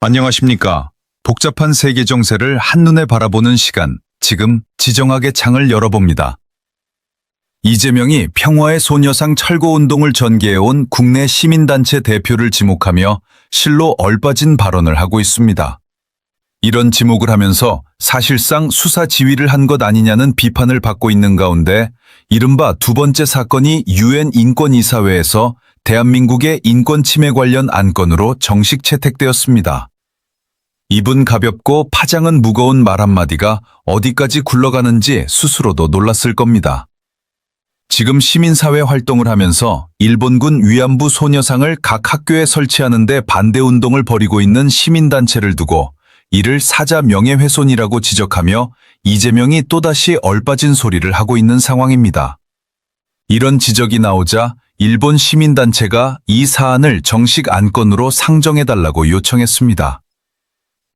안녕하십니까. 복잡한 세계 정세를 한눈에 바라보는 시간, 지금 지정학의 창을 열어봅니다. 이재명이 평화의 소녀상 철거운동을 전개해온 국내 시민단체 대표를 지목하며 실로 얼빠진 발언을 하고 있습니다. 이런 지목을 하면서 사실상 수사 지휘를 한 것 아니냐는 비판을 받고 있는 가운데 이른바 두 번째 사건이 유엔 인권이사회에서 대한민국의 인권 침해 관련 안건으로 정식 채택되었습니다. 입은 가볍고 파장은 무거운 말 한마디가 어디까지 굴러가는지 스스로도 놀랐을 겁니다. 지금 시민사회 활동을 하면서 일본군 위안부 소녀상을 각 학교에 설치하는 데 반대 운동을 벌이고 있는 시민단체를 두고 이를 사자 명예훼손이라고 지적하며 이재명이 또다시 얼빠진 소리를 하고 있는 상황입니다. 이런 지적이 나오자 일본 시민단체가 이 사안을 정식 안건으로 상정해달라고 요청했습니다.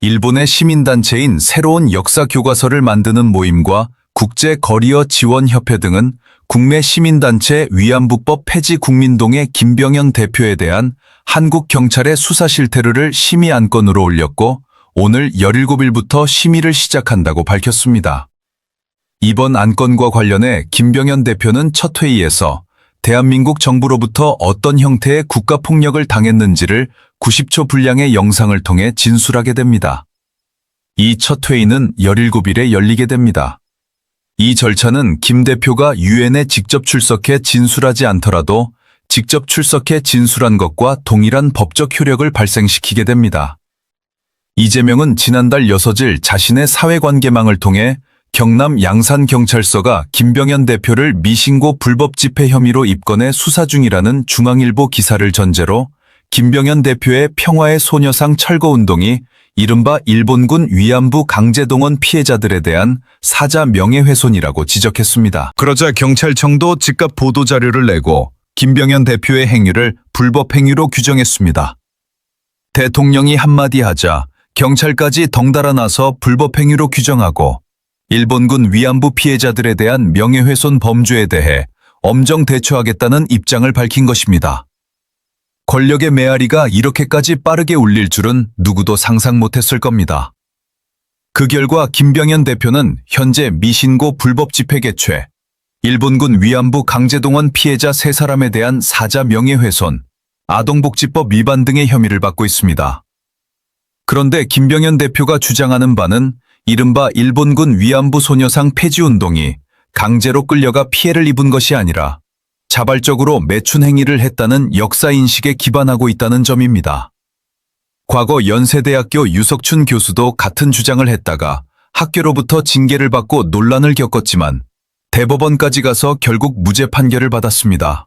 일본의 시민단체인 새로운 역사교과서를 만드는 모임과 국제거리어 지원협회 등은 국내 시민단체 위안부법 폐지 국민동의 김병현 대표에 대한 한국 경찰의 수사 실태를 심의 안건으로 올렸고 오늘 17일부터 심의를 시작한다고 밝혔습니다. 이번 안건과 관련해 김병현 대표는 첫 회의에서 대한민국 정부로부터 어떤 형태의 국가폭력을 당했는지를 90초 분량의 영상을 통해 진술하게 됩니다. 이 첫 회의는 17일에 열리게 됩니다. 이 절차는 김 대표가 유엔에 직접 출석해 진술하지 않더라도 직접 출석해 진술한 것과 동일한 법적 효력을 발생시키게 됩니다. 이재명은 지난달 6일 자신의 사회관계망을 통해 경남 양산경찰서가 김병현 대표를 미신고 불법 집회 혐의로 입건해 수사 중이라는 중앙일보 기사를 전제로 김병현 대표의 평화의 소녀상 철거운동이 이른바 일본군 위안부 강제동원 피해자들에 대한 사자 명예훼손이라고 지적했습니다. 그러자 경찰청도 즉각 보도자료를 내고 김병현 대표의 행위를 불법 행위로 규정했습니다. 대통령이 한마디 하자 경찰까지 덩달아 나서 불법 행위로 규정하고 일본군 위안부 피해자들에 대한 명예훼손 범죄에 대해 엄정 대처하겠다는 입장을 밝힌 것입니다. 권력의 메아리가 이렇게까지 빠르게 울릴 줄은 누구도 상상 못했을 겁니다. 그 결과 김병현 대표는 현재 미신고 불법 집회 개최, 일본군 위안부 강제동원 피해자 3사람에 대한 사자 명예훼손, 아동복지법 위반 등의 혐의를 받고 있습니다. 그런데 김병현 대표가 주장하는 바는 이른바 일본군 위안부 소녀상 폐지운동이 강제로 끌려가 피해를 입은 것이 아니라 자발적으로 매춘 행위를 했다는 역사인식에 기반하고 있다는 점입니다. 과거 연세대학교 유석춘 교수도 같은 주장을 했다가 학교로부터 징계를 받고 논란을 겪었지만 대법원까지 가서 결국 무죄 판결을 받았습니다.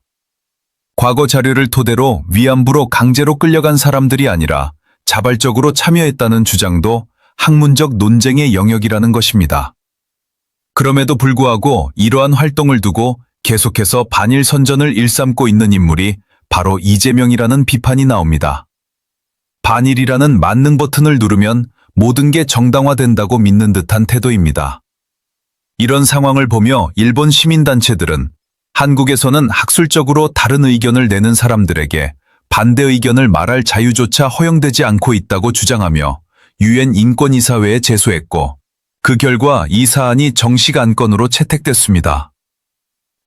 과거 자료를 토대로 위안부로 강제로 끌려간 사람들이 아니라 자발적으로 참여했다는 주장도 학문적 논쟁의 영역이라는 것입니다. 그럼에도 불구하고 이러한 활동을 두고 계속해서 반일 선전을 일삼고 있는 인물이 바로 이재명이라는 비판이 나옵니다. 반일이라는 만능 버튼을 누르면 모든 게 정당화된다고 믿는 듯한 태도입니다. 이런 상황을 보며 일본 시민단체들은 한국에서는 학술적으로 다른 의견을 내는 사람들에게 반대 의견을 말할 자유조차 허용되지 않고 있다고 주장하며 유엔 인권이사회에 제소했고 그 결과 이 사안이 정식 안건으로 채택됐습니다.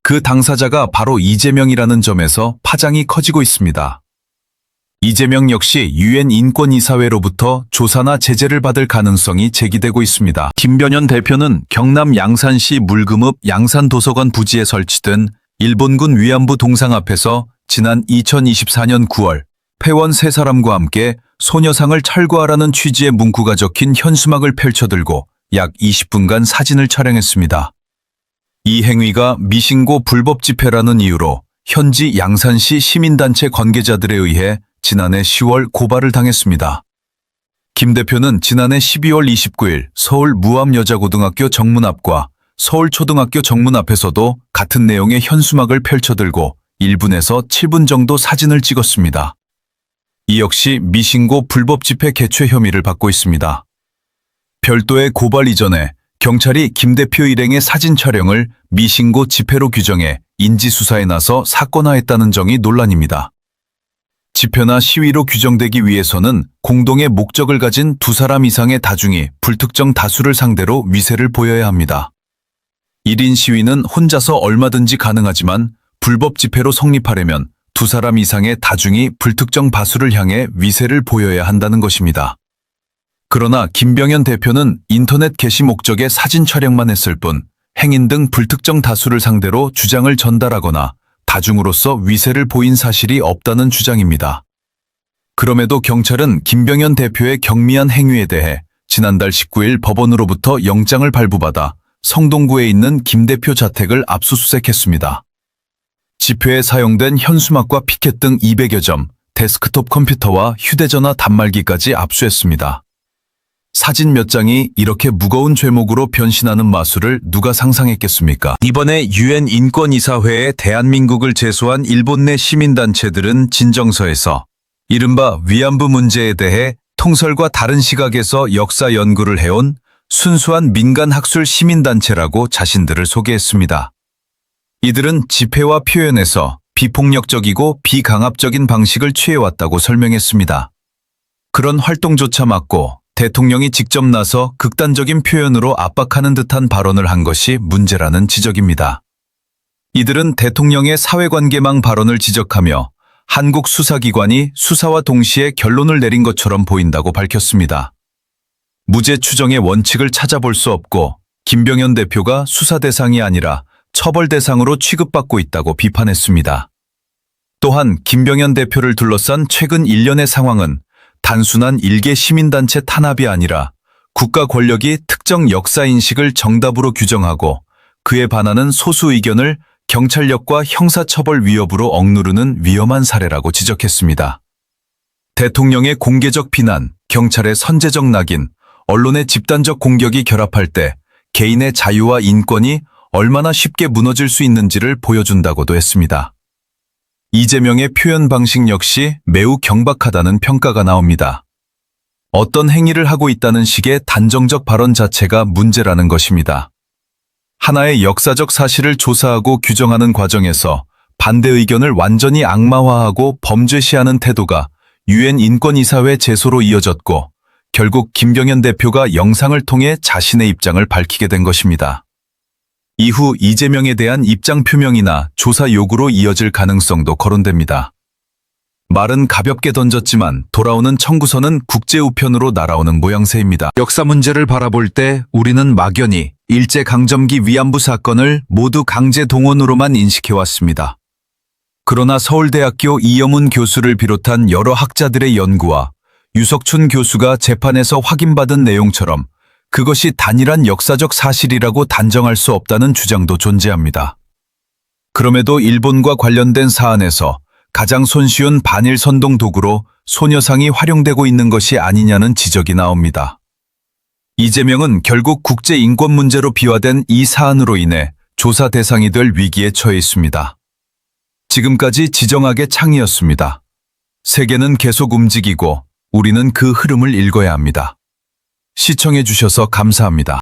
그 당사자가 바로 이재명이라는 점에서 파장이 커지고 있습니다. 이재명 역시 유엔 인권이사회로부터 조사나 제재를 받을 가능성이 제기되고 있습니다. 김병현 대표는 경남 양산시 물금읍 양산도서관 부지에 설치된 일본군 위안부 동상 앞에서 지난 2024년 9월 회원 3사람과 함께 소녀상을 철거하라는 취지의 문구가 적힌 현수막을 펼쳐들고 약 20분간 사진을 촬영했습니다. 이 행위가 미신고 불법 집회라는 이유로 현지 양산시 시민단체 관계자들에 의해 지난해 10월 고발을 당했습니다. 김 대표는 지난해 12월 29일 서울 무암여자고등학교 정문 앞과 서울초등학교 정문 앞에서도 같은 내용의 현수막을 펼쳐들고 1분에서 7분 정도 사진을 찍었습니다. 이 역시 미신고 불법 집회 개최 혐의를 받고 있습니다. 별도의 고발 이전에 경찰이 김 대표 일행의 사진 촬영을 미신고 집회로 규정해 인지수사에 나서 사건화했다는 점이 논란입니다. 집회나 시위로 규정되기 위해서는 공동의 목적을 가진 두 사람 이상의 다중이 불특정 다수를 상대로 위세를 보여야 합니다. 1인 시위는 혼자서 얼마든지 가능하지만 불법 집회로 성립하려면 두 사람 이상의 다중이 불특정 다수를 향해 위세를 보여야 한다는 것입니다. 그러나 김병현 대표는 인터넷 게시 목적의 사진 촬영만 했을 뿐 행인 등 불특정 다수를 상대로 주장을 전달하거나 다중으로서 위세를 보인 사실이 없다는 주장입니다. 그럼에도 경찰은 김병현 대표의 경미한 행위에 대해 지난달 19일 법원으로부터 영장을 발부받아 성동구에 있는 김 대표 자택을 압수수색했습니다. 집회에 사용된 현수막과 피켓 등 200여 점, 데스크톱 컴퓨터와 휴대전화 단말기까지 압수했습니다. 사진 몇 장이 이렇게 무거운 죄목으로 변신하는 마술을 누가 상상했겠습니까? 이번에 유엔 인권이사회에 대한민국을 제소한 일본 내 시민단체들은 진정서에서 이른바 위안부 문제에 대해 통설과 다른 시각에서 역사 연구를 해온 순수한 민간학술 시민단체라고 자신들을 소개했습니다. 이들은 집회와 표현에서 비폭력적이고 비강압적인 방식을 취해왔다고 설명했습니다. 그런 활동조차 막고 대통령이 직접 나서 극단적인 표현으로 압박하는 듯한 발언을 한 것이 문제라는 지적입니다. 이들은 대통령의 사회관계망 발언을 지적하며 한국 수사기관이 수사와 동시에 결론을 내린 것처럼 보인다고 밝혔습니다. 무죄 추정의 원칙을 찾아볼 수 없고 김병현 대표가 수사 대상이 아니라 처벌 대상으로 취급받고 있다고 비판했습니다. 또한 김병현 대표를 둘러싼 최근 1년의 상황은 단순한 일개 시민단체 탄압이 아니라 국가 권력이 특정 역사인식을 정답으로 규정하고 그에 반하는 소수 의견을 경찰력과 형사처벌 위협으로 억누르는 위험한 사례라고 지적했습니다. 대통령의 공개적 비난, 경찰의 선제적 낙인, 언론의 집단적 공격이 결합할 때 개인의 자유와 인권이 얼마나 쉽게 무너질 수 있는지를 보여준다고도 했습니다. 이재명의 표현 방식 역시 매우 경박하다는 평가가 나옵니다. 어떤 행위를 하고 있다는 식의 단정적 발언 자체가 문제라는 것입니다. 하나의 역사적 사실을 조사하고 규정하는 과정에서 반대 의견을 완전히 악마화하고 범죄시하는 태도가 유엔 인권이사회 제소로 이어졌고 결국 김병현 대표가 영상을 통해 자신의 입장을 밝히게 된 것입니다. 이후 이재명에 대한 입장 표명이나 조사 요구로 이어질 가능성도 거론됩니다. 말은 가볍게 던졌지만 돌아오는 청구서는 국제우편으로 날아오는 모양새입니다. 역사 문제를 바라볼 때 우리는 막연히 일제강점기 위안부 사건을 모두 강제 동원으로만 인식해왔습니다. 그러나 서울대학교 이여문 교수를 비롯한 여러 학자들의 연구와 유석춘 교수가 재판에서 확인받은 내용처럼 그것이 단일한 역사적 사실이라고 단정할 수 없다는 주장도 존재합니다. 그럼에도 일본과 관련된 사안에서 가장 손쉬운 반일 선동 도구로 소녀상이 활용되고 있는 것이 아니냐는 지적이 나옵니다. 이재명은 결국 국제인권 문제로 비화된 이 사안으로 인해 조사 대상이 될 위기에 처해 있습니다. 지금까지 지정학의 창이었습니다. 세계는 계속 움직이고 우리는 그 흐름을 읽어야 합니다. 시청해 주셔서 감사합니다.